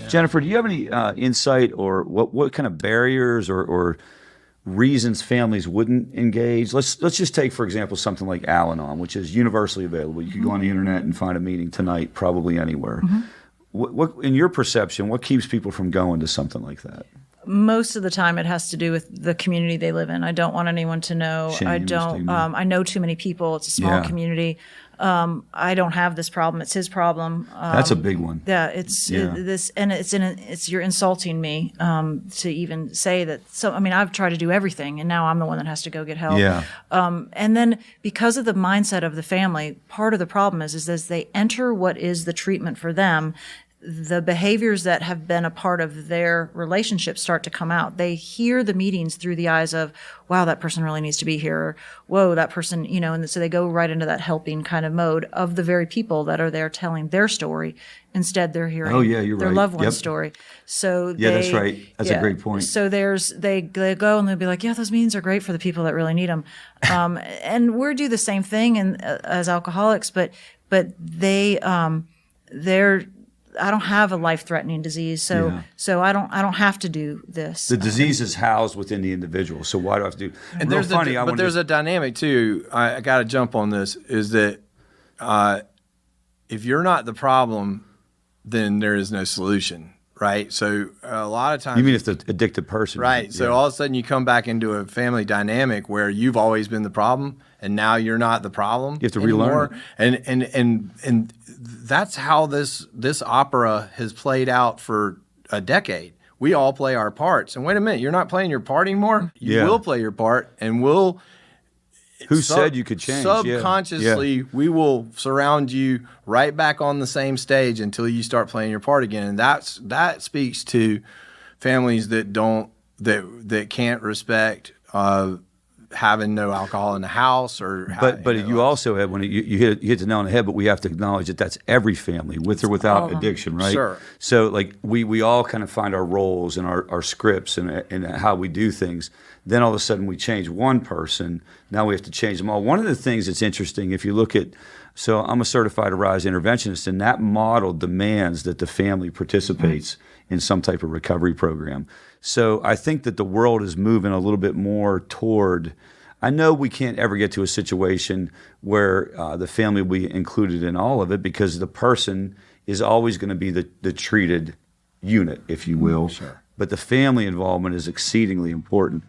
Jennifer, do you have any insight or what kind of barriers or reasons families wouldn't engage? Let's just take, for example, something like Al-Anon, which is universally available. You could go on the internet and find a meeting tonight, probably anywhere. What, in your perception, what keeps people from going to something like that? Most of the time, it has to do with the community they live in. I don't want anyone to know. Shame, I don't. stigma. I know too many people. It's a small community. I don't have this problem. It's his problem. That's a big one. Yeah, it's this, and it's you're insulting me to even say that. So I mean, I've tried to do everything, and now I'm the one that has to go get help. Yeah. And then because of the mindset of the family, part of the problem is as they enter what is the treatment for them, the behaviors that have been a part of their relationship start to come out. They hear the meetings through the eyes of, wow, that person really needs to be here. Or, whoa, that person, and so they go right into that helping kind of mode of the very people that are there telling their story. Instead, they're hearing their loved one's story. So that's right. That's a great point. So they go and they'll be like, yeah, those meetings are great for the people that really need them. And we do the same thing as alcoholics, but they're I don't have a life-threatening disease, so I don't have to do this. The disease is housed within the individual, so why do I have to do? And there's a dynamic too. I got to jump on this. Is that if you're not the problem, then there is no solution, right? So a lot of times, you mean if the addicted person, right? So all of a sudden, you come back into a family dynamic where you've always been the problem, and now you're not the problem. You have to anymore. relearn it. And that's how this opera has played out for a decade. We all play our parts. And wait a minute, you're not playing your part anymore? You will play your part, and we'll... Who said you could change? Subconsciously, we will surround you right back on the same stage until you start playing your part again. And that speaks to families that can't respect having no alcohol in the house, but you also have when you hit the nail on the head. But we have to acknowledge that that's every family, with or without addiction, right? Sure. So like we all kind of find our roles and our scripts and how we do things. Then all of a sudden we change one person. Now we have to change them all. One of the things that's interesting, if you look at, so I'm a certified Arise interventionist, and that model demands that the family participates in some type of recovery program. So I think that the world is moving a little bit more toward, I know we can't ever get to a situation where the family will be included in all of it, because the person is always going to be the treated unit, if you will. Sure. But the family involvement is exceedingly important.